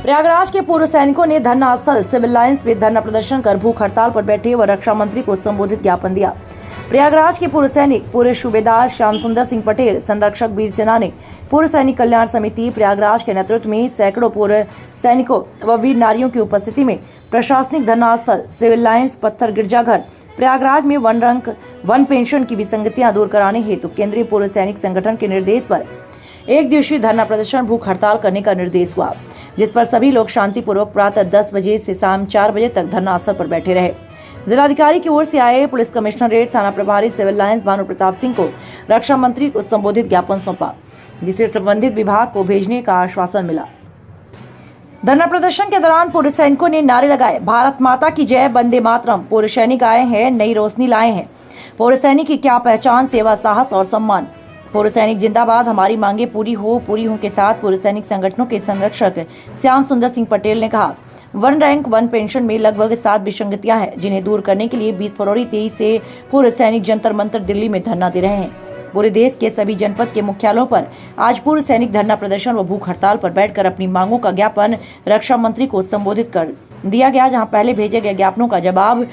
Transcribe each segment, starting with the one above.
प्रयागराज के पूर्व सैनिकों ने धरना स्थल सिविल लाइंस में धरना प्रदर्शन कर भूख हड़ताल पर बैठे व रक्षा मंत्री को संबोधित ज्ञापन दिया। प्रयागराज के पूर्व सैनिक पूर्व सूबेदार श्याम सुंदर सिंह पटेल, संरक्षक वीर सेना ने पूर्व सैनिक कल्याण समिति प्रयागराज के नेतृत्व में सैकड़ों पूर्व सैनिकों व वीर नारियों की उपस्थिति में प्रशासनिक धरना स्थल सिविल लाइंस पत्थर गिरजाघर प्रयागराज में वन रैंक वन पेंशन की विसंगतियां दूर कराने हेतु केंद्रीय पूर्व सैनिक संगठन के निर्देश पर एक दिवसीय धरना प्रदर्शन भूख हड़ताल करने का निर्देश हुआ, जिस पर सभी लोग शांतिपूर्वक प्रातः 10 बजे से शाम 4 बजे तक धरना स्थल पर बैठे रहे। जिलाधिकारी की ओर से आए पुलिस कमिश्नरेट थाना प्रभारी सिविल लाइंस भानु प्रताप सिंह को रक्षा मंत्री को संबोधित ज्ञापन सौंपा, जिसे संबंधित विभाग को भेजने का आश्वासन मिला। धरना प्रदर्शन के दौरान पूर्व सैनिकों ने नारे लगाए, भारत माता की जय, वंदे मातरम। पूर्व सैनिक आए हैं, नई रोशनी लाए हैं। पूर्व सैनिक की क्या पहचान, सेवा, साहस और सम्मान। पूर्व सैनिक जिंदाबाद, हमारी मांगे पूरी हो के साथ पूर्व सैनिक संगठनों के संरक्षक श्याम सुंदर सिंह पटेल ने कहा, वन रैंक वन पेंशन में लगभग 7 विसंगतियां हैं, जिन्हें दूर करने के लिए 20 फरवरी 23 से पूर्व सैनिक जंतर मंतर दिल्ली में धरना दे रहे हैं। पूरे देश के सभी जनपद के मुख्यालयों पर आज पूर्व सैनिक धरना प्रदर्शन व भूख हड़ताल पर बैठकर अपनी मांगों का ज्ञापन रक्षा मंत्री को संबोधित कर दिया गया, जहां पहले भेजे गए ज्ञापनों का जवाब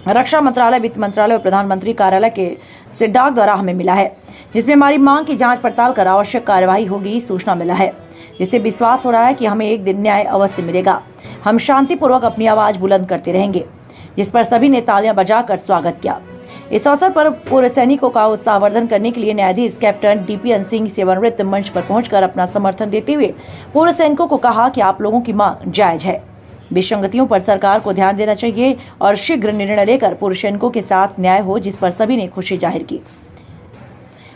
रक्षा मंत्रालय, वित्त मंत्रालय और प्रधानमंत्री कार्यालय से डाक द्वारा हमें मिला है, जिसमें हमारी मांग की जांच पड़ताल कर आवश्यक कार्यवाही होगी सूचना मिला है, जिससे विश्वास हो रहा है कि हमें एक दिन न्याय अवश्य मिलेगा। हम शांतिपूर्वक अपनी आवाज बुलंद करते रहेंगे, जिस पर सभी ने तालियां बजाकर स्वागत किया। इस अवसर पर पूर्व सैनिकों का उत्साहवर्धन करने के लिए न्यायाधीश कैप्टन DPN सिंह सेवानिवृत्त मंच पर पहुंचकर अपना समर्थन देते हुए पूर्व सैनिकों को कहा कि आप लोगों की मांग जायज है, विसंगतियों पर सरकार को ध्यान देना चाहिए और शीघ्र निर्णय लेकर पूर्व सैनिकों के साथ न्याय हो, जिस पर सभी ने खुशी जाहिर की।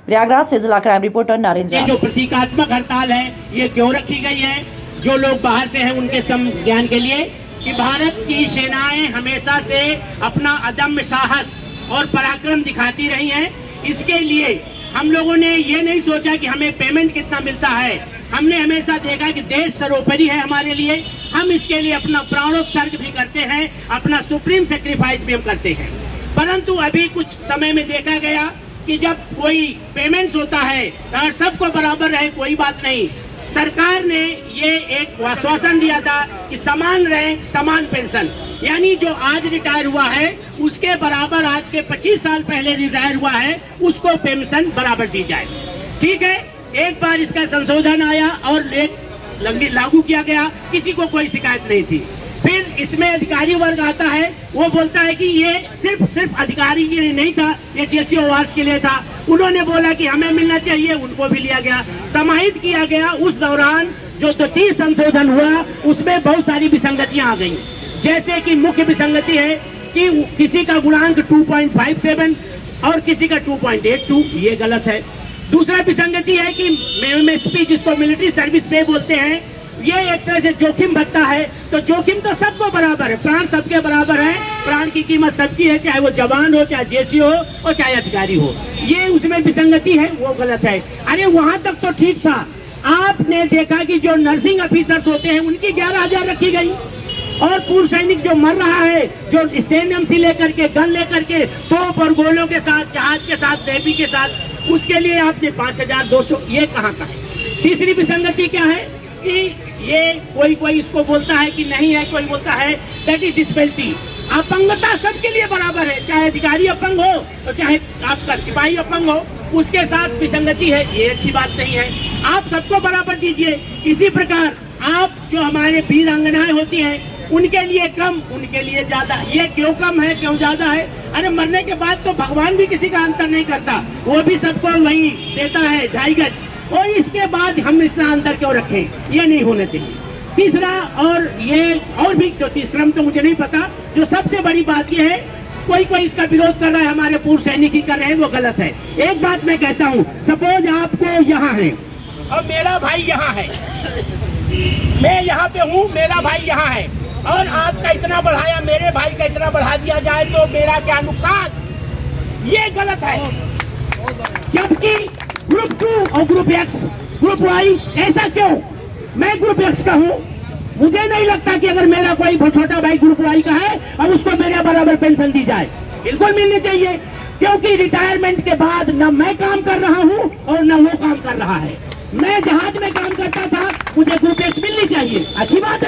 प्रयागराज से जिला क्राइम रिपोर्टर नरेंद्र। जो प्रतीकात्मक हड़ताल है ये क्यों रखी गई है? जो लोग बाहर से हैं उनके ज्ञान के लिए कि भारत की सेनाएं हमेशा से अपना अदम्य साहस और पराक्रम दिखाती रही हैं। इसके लिए हम लोगों ने ये नहीं सोचा कि हमें पेमेंट कितना मिलता है, हमने हमेशा देखा कि देश सर्वोपरि है हमारे लिए। हम इसके लिए अपना प्राणोत्सर्ग भी करते हैं, अपना सुप्रीम सेक्रीफाइस भी हम करते हैं। परंतु अभी कुछ समय में देखा गया कि जब कोई पेमेंट्स होता है और सबको बराबर रहे, कोई बात नहीं। सरकार ने ये एक आश्वासन दिया था कि समान रैंक समान पेंशन, यानी जो आज रिटायर हुआ है उसके बराबर आज के 25 साल पहले रिटायर हुआ है उसको पेंशन बराबर दी जाए। ठीक है, एक बार इसका संशोधन आया और एक लागू किया गया, किसी को कोई शिकायत नहीं थी। फिर इसमें अधिकारी वर्ग आता है, वो बोलता है कि ये सिर्फ अधिकारी के लिए नहीं था, ये JCO वार्स के लिए था। उन्होंने बोला कि हमें मिलना चाहिए, उनको भी लिया गया, समाहित किया गया। उस दौरान जो 30 संशोधन हुआ उसमें बहुत सारी विसंगतियां आ गई। जैसे कि मुख्य विसंगति है कि किसी का गुणांक 2.57 और किसी का 2.82, ये गलत है। दूसरा विसंगति है कि MSP, जिसको मिलिट्री सर्विस पे बोलते हैं, ये एक तरह से जोखिम भत्ता है। तो जोखिम तो सबको बराबर है, प्राण सबके बराबर है, प्राण की कीमत सबकी है, चाहे वो जवान हो, चाहे JCO हो और चाहे अधिकारी हो। ये उसमें विसंगति है, वो गलत है। अरे वहां तक तो ठीक था। आपने देखा कि जो नर्सिंग ऑफिसर्स होते हैं उनकी 11,000 रखी गई और पूर्व सैनिक जो मर रहा है, जो स्टेनियम से लेकर के गन लेकर के तोप और गोलों के साथ, जहाज के साथ, नेवी के साथ, उसके लिए आपने 5,200, ये कहाँ का है? तीसरी विसंगति क्या है कि ये कोई इसको बोलता है कि नहीं है, कोई बोलता है दैट इज डिसेबिलिटी। अपंगता सबके लिए बराबर है, चाहे अधिकारी अपंग हो तो चाहे आपका सिपाही अपंग हो, उसके साथ विसंगति है, ये अच्छी बात नहीं है। आप सबको बराबर दीजिए। इसी प्रकार आप जो हमारे वीरांगनाएं होती हैं उनके लिए कम, उनके लिए ज्यादा। ये क्यों कम है, क्यों ज्यादा है? अरे मरने के बाद तो भगवान भी किसी का अंतर नहीं करता, वो भी सबको वही देता है 2.5 गज, और इसके बाद हम इतना अंतर क्यों रखें? ये नहीं होना चाहिए। तीसरा, और ये और भी जो क्रम तो मुझे नहीं पता, जो सबसे बड़ी बात ये है, कोई इसका विरोध कर रहा है, हमारे पूर्व सैनिक ही कर रहे हैं, वो गलत है। एक बात मैं कहता हूँ, सपोज आपको यहाँ है और मेरा भाई यहाँ है, मैं यहाँ पे हूँ, मेरा भाई यहाँ है, और आपका इतना बढ़ाया, मेरे भाई का इतना बढ़ा दिया जाए तो मेरा क्या नुकसान? ये गलत है। जबकि ग्रुप 2 और ग्रुप X, ग्रुप Y, ऐसा क्यों? मैं ग्रुप X का हूँ, मुझे नहीं लगता कि अगर मेरा कोई छोटा भाई ग्रुप Y का है और उसको मेरे बराबर पेंशन दी जाए, बिल्कुल मिलनी चाहिए। क्योंकि रिटायरमेंट के बाद न मैं काम कर रहा हूँ और न वो काम कर रहा है। मैं जहाज में काम करता था, मुझे ग्रुप X मिलनी चाहिए, अच्छी बात है।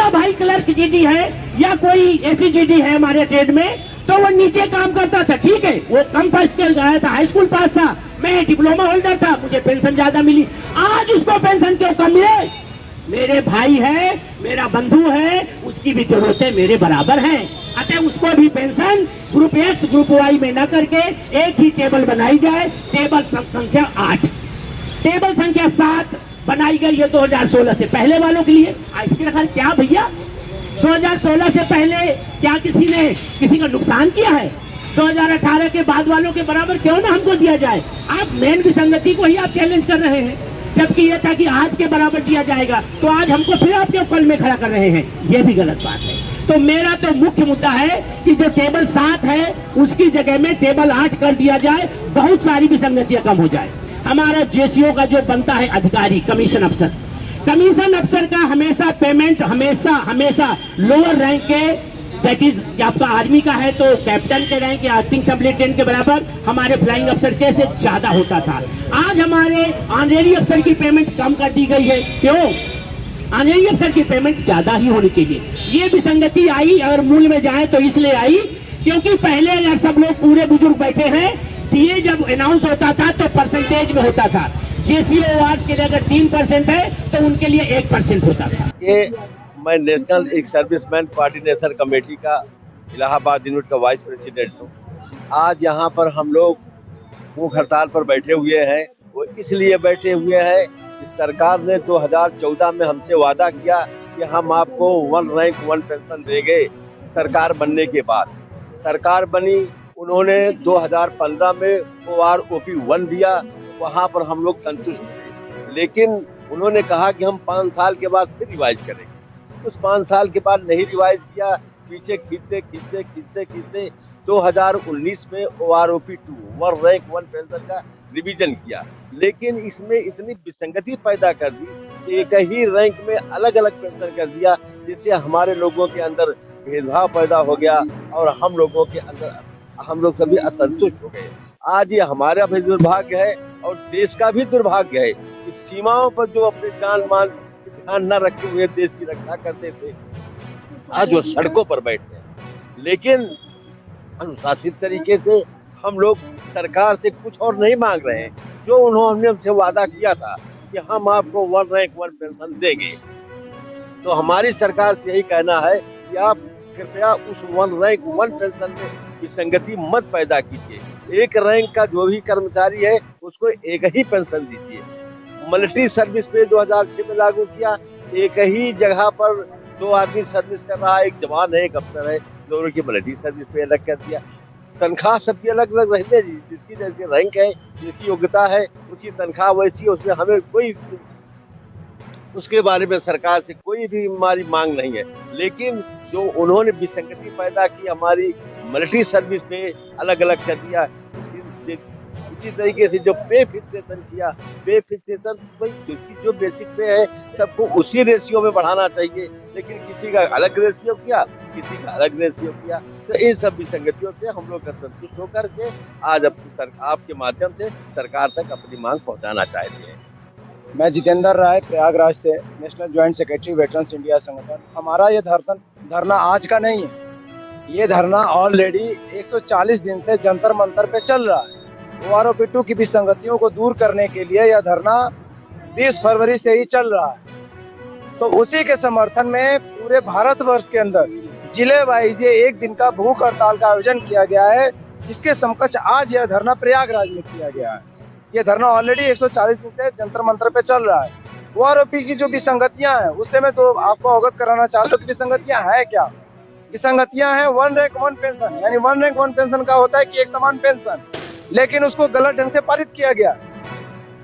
मेरा भाई क्लर्क जीडी है या कोई ऐसी जीडी है हमारे ट्रेड में, तो वो नीचे काम करता था, ठीक है, वो कम पास कर गया था, हाई स्कूल पास था, मैं डिप्लोमा होल्डर था, मुझे पेंशन ज्यादा मिली। आज उसको पेंशन क्यों कम मिले? मेरे भाई है, मेरा बंधु है, उसकी भी जरूरतें मेरे बराबर हैं, अतः उसको भी pension group X group Y में न करके एक ही टेबल बनाई जाए, टेबल संख्या 8, टेबल संख्या 7 बनाई गई है 2016 से पहले वालों के लिए। इसके रखा क्या भैया, 2016 से पहले क्या किसी का नुकसान किया है? 2018 के बाद वालों के बराबर क्यों ना हमको दिया जाए? आप मेन विसंगति को ही आप चैलेंज कर रहे हैं, जबकि ये था कि आज के बराबर दिया जाएगा, तो आज हमको फिर आपके कल में खड़ा कर रहे हैं, ये भी गलत बात है। तो मेरा तो मुख्य मुद्दा है कि जो टेबल 7 है उसकी जगह में टेबल 8 कर दिया जाए, बहुत सारी विसंगतियां कम हो जाए। हमारा जेसीओ का जो बनता है अधिकारी, कमीशन अफसर का हमेशा पेमेंट हमेशा लोअर रैंक के, दैट इज आपका आर्मी का है तो कैप्टन के रैंक या एक्टिंग सब लेफ्टिनेंट के बराबर, हमारे फ्लाइंग अफसर के से ज्यादा होता था। आज हमारे ऑनरेरी अफसर की पेमेंट कम कर दी गई है, क्यों? ऑनरेरी अफसर की पेमेंट ज्यादा ही होनी चाहिए। ये विसंगति आई, अगर मूल में जाए तो इसलिए आई क्योंकि पहले अगर सब लोग पूरे बुजुर्ग बैठे हैं, टीए जब अनाउंस होता था तो परसेंटेज में होता था, जेसीओ वार्ड्स के लिए अगर 3% है तो उनके लिए 1% होता था। ये मैं नेशनल एक सर्विसमैन कोऑर्डिनेशन कमेटी का इलाहाबाद यूनिट का वाइस प्रेसिडेंट हूँ। आज यहाँ पर हम लोग भूख हड़ताल पर बैठे हुए हैं। वो इसलिए बैठे हुए हैं कि सरकार ने 2014 में हमसे वादा किया कि हम आपको 1 रैंक 1 पेंशन देंगे। सरकार बनने के बाद सरकार बनी, उन्होंने 2015 में OROP 1 दिया, वहाँ पर हम लोग संतुष्ट थे, लेकिन उन्होंने कहा कि हम 5 साल के बाद फिर रिवाइज करेंगे। उस 5 साल के बाद नहीं रिवाइज किया, पीछे खींचते 2019 में OROP 2 1 रैंक 1 पेंशन का रिवीजन किया, लेकिन इसमें इतनी विसंगति पैदा कर दी, एक ही रैंक में अलग अलग पेंशन कर दिया, जिससे हमारे लोगों के अंदर भेदभाव पैदा हो गया और हम लोग सभी असंतुष्ट हो गए। आज ये हमारा भी दुर्भाग्य है और देश का भी दुर्भाग्य है कि सीमाओं पर जो अपने जान मान ध्यान न रखे हुए देश की रक्षा करते थे, आज वो सड़कों पर बैठे हैं। लेकिन अनुशासित तरीके से हम लोग सरकार से कुछ और नहीं मांग रहे हैं, जो उन्होंने हमसे वादा किया था कि हम आपको 1 रैंक 1 पेंशन देंगे। तो हमारी सरकार से यही कहना है कि आप कृपया उस 1 रैंक 1 पेंशन में विसंगति मत पैदा कीजिए। एक रैंक का जो भी कर्मचारी है उसको एक ही पेंशन दीजिए। मिलिट्री सर्विस पे 2006 में लागू किया, एक ही जगह पर 2 आदमी सर्विस कर रहा है, एक जवान है एक अफसर है, दोनों की मिलिट्री सर्विस पे अलग कर दिया। तनख्वाह सबकी अलग अलग रहती है, जिसकी जैसी रैंक है, जिसकी योग्यता है, उसकी तनख्वाह वैसी है, उसमें हमें कोई उसके बारे में सरकार से कोई भी हमारी मांग नहीं है। लेकिन जो उन्होंने विसंगति पैदा की, हमारी मिलिट्री सर्विस पे अलग अलग कर दिया। इसी तरीके से जो पे फिक्सेशन किया, पे फिक्सेशन जिसकी जो बेसिक पे है सबको उसी रेशियो में बढ़ाना चाहिए, लेकिन किसी का अलग रेशियो किया, किसी का अलग रेशियो किया। तो इन सब विसंगतियों से हम लोग संतुष्ट होकर के आज आपके माध्यम से सरकार तक अपनी मांग पहुंचाना चाहते हैं। मैं जितेंद्र राय प्रयागराज से, national joint secretary veterans India संगठन। हमारा ये धरना आज का नहीं है, ये धरना ऑलरेडी 140 दिन से जंतर मंतर पे चल रहा है। OROP 2 की विसंगतियों को दूर करने के लिए यह धरना 20 फरवरी से ही चल रहा है। तो उसी के समर्थन में पूरे भारतवर्ष के अंदर जिले वाइज ये 1 दिन का भूख हड़ताल का आयोजन किया गया है, जिसके समकक्ष आज यह धरना प्रयागराज में किया गया है। ये धरना ऑलरेडी 140 दिन से जंतर मंतर पे चल रहा है। OROP की जो विसंगतियां हैं उससे मैं तो आपको अवगत कराना चाहता हूँ। विसंगतियां है क्या? विसंगतियां हैं 1 रैंक 1 पेंशन, यानी 1 रैंक 1 पेंशन का होता है कि एक समान पेंशन, लेकिन उसको गलत ढंग से पारित किया गया।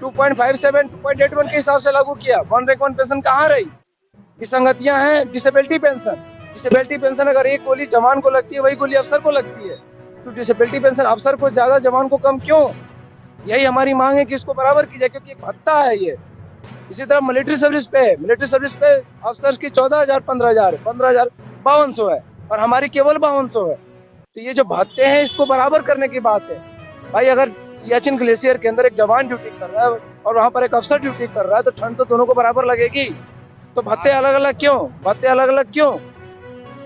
2.57 2.81 के हिसाब से लागू किया। 1 रैंक 1 पेंशन कहाँ रही? विसंगतियां हैं डिसेबिलिटी पेंशन। डिसेबिलिटी पेंशन अगर एक गोली जवान को लगती है, वही गोली अफसर को लगती है, तो डिसेबिलिटी पेंशन अफसर को ज्यादा, जवान को कम क्यों? यही हमारी मांग है कि इसको बराबर की जाए, क्योंकि भत्ता है ये। इसी तरह मिलिट्री सर्विस पे अफसर की 14,000 15,000 15,5200 है और हमारी केवल 5200 है। तो ये जो भत्ते हैं इसको बराबर करने की बात है। भाई अगर सियाचिन ग्लेशियर के अंदर एक जवान ड्यूटी कर रहा है और वहाँ पर एक अफसर ड्यूटी कर रहा है, तो ठंड तो दोनों को बराबर लगेगी। तो भत्ते अलग अलग क्यों? भत्ते अलग अलग क्यों?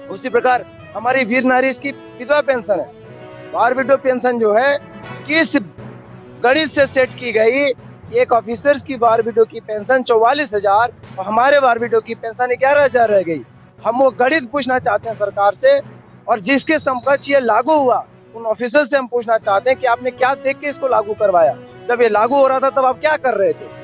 उसी प्रकार हमारी वीर नारी की विधवा पेंशन है, वार विडो पेंशन जो है किस गणित से सेट की गई? एक ऑफिसर्स की वार विडो की पेंशन 44,000 और हमारे वार विडो की पेंशन 11,000 रह गई। हम वो गणित पूछना चाहते हैं सरकार से, और जिसके समकक्ष ये लागू हुआ उन ऑफिसर से हम पूछना चाहते हैं कि आपने क्या देख के इसको लागू करवाया? जब ये लागू हो रहा था तब आप क्या कर रहे थे?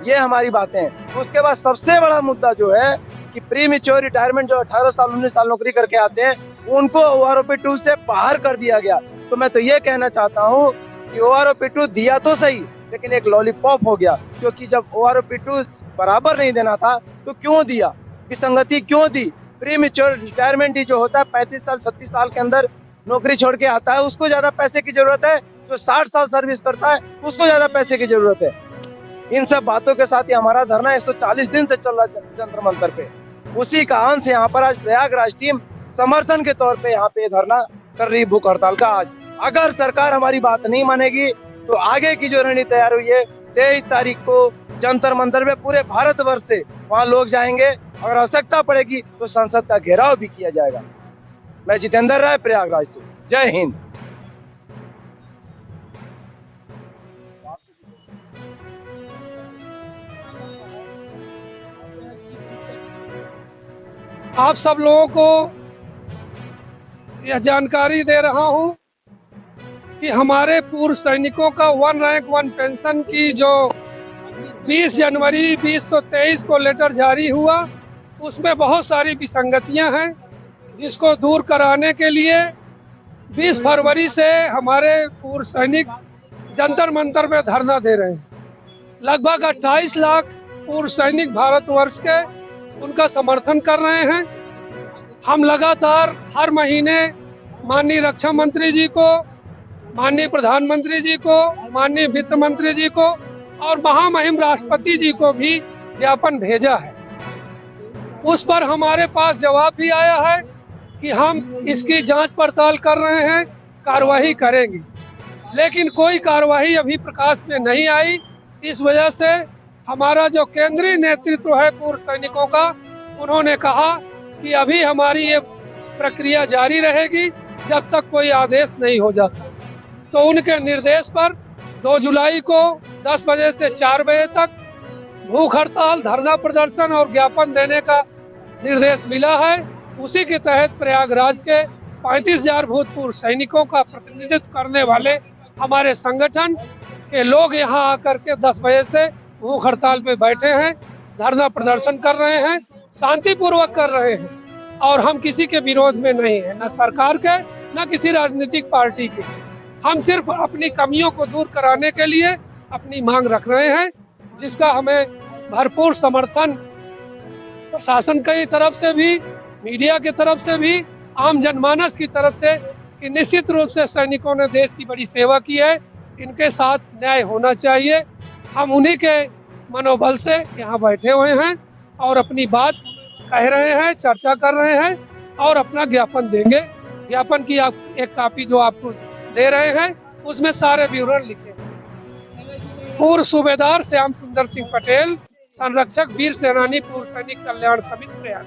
ये हमारी बातें हैं। उसके बाद सबसे बड़ा मुद्दा जो है कि प्री मैच्योर रिटायरमेंट, जो 18 साल 19 साल नौकरी करके आते हैं उनको OROP 2 से बाहर कर दिया गया। तो मैं तो ये कहना चाहता हूँ कि OROP 2 दिया तो सही, लेकिन एक लॉलीपॉप हो गया, क्योंकि जब OROP 2 बराबर नहीं देना था तो क्यों दिया? विसंगति क्यों दी? प्री मैच्योर रिटायरमेंट ही जो होता है 35 साल 36 साल के अंदर नौकरी छोड़ के आता है, उसको ज्यादा पैसे की जरूरत है। जो 60 साल सर्विस करता है उसको ज्यादा पैसे की जरूरत है। इन सब बातों के साथ ही हमारा धरना 140 दिन से चल रहा है जंतर मंतर पे। उसी का अंश यहाँ पर आज प्रयागराज टीम समर्थन के तौर पे यहाँ पे धरना कर रही भूख हड़ताल का। आज अगर सरकार हमारी बात नहीं मानेगी तो आगे की जो रणनीति तैयार हुई है 23 तारीख को जंतर मंतर में पूरे भारतवर्ष से वहाँ लोग जाएंगे। अगर आवश्यकता पड़ेगी तो संसद का घेराव भी किया जाएगा। मैं जितेंद्र राय, प्रयागराज से। जय हिंद। आप सब लोगों को यह जानकारी दे रहा हूं कि हमारे पूर्व सैनिकों का 1 रैंक 1 पेंशन की जो 20 जनवरी 2023 को लेटर जारी हुआ, उसमें बहुत सारी विसंगतियां हैं, जिसको दूर कराने के लिए 20 फरवरी से हमारे पूर्व सैनिक जंतर मंतर में धरना दे रहे हैं। लगभग 28 लाख पूर्व सैनिक भारतवर्ष के उनका समर्थन कर रहे हैं। हम लगातार हर महीने माननीय रक्षा मंत्री जी को, माननीय प्रधानमंत्री जी को, माननीय वित्त मंत्री जी को और महामहिम राष्ट्रपति जी को भी ज्ञापन भेजा है। उस पर हमारे पास जवाब भी आया है कि हम इसकी जांच पड़ताल कर रहे हैं, कार्रवाई करेंगे, लेकिन कोई कार्रवाई अभी प्रकाश में नहीं आई। इस वजह से हमारा जो केंद्रीय नेतृत्व है पूर्व सैनिकों का, उन्होंने कहा कि अभी हमारी ये प्रक्रिया जारी रहेगी जब तक कोई आदेश नहीं हो जाता। तो उनके निर्देश पर 2 जुलाई को 10 बजे से 4 बजे तक भूख हड़ताल, धरना प्रदर्शन और ज्ञापन देने का निर्देश मिला है। उसी के तहत प्रयागराज के 35,000 भूतपूर्व सैनिकों का प्रतिनिधित्व करने वाले हमारे संगठन के लोग यहाँ आकर के 10 बजे से भूख हड़ताल पे बैठे हैं, धरना प्रदर्शन कर रहे हैं, शांतिपूर्वक कर रहे हैं और हम किसी के विरोध में नहीं है, न सरकार के न किसी राजनीतिक पार्टी के। हम सिर्फ अपनी कमियों को दूर कराने के लिए अपनी मांग रख रहे हैं, जिसका हमें भरपूर समर्थन प्रशासन की तरफ से भी, मीडिया की तरफ से भी, आम जनमानस की तरफ से, कि निश्चित रूप से सैनिकों ने देश की बड़ी सेवा की है, इनके साथ न्याय होना चाहिए। हम उन्हीं के मनोबल से यहाँ बैठे हुए हैं और अपनी बात कह रहे हैं, चर्चा कर रहे हैं और अपना ज्ञापन देंगे। ज्ञापन की आप एक कॉपी जो आपको दे रहे हैं उसमें सारे विवरण लिखे हैं। पूर्व सूबेदार श्याम सुंदर सिंह पटेल, संरक्षक वीर सेनानी पूर्व सैनिक कल्याण समिति प्रयाग।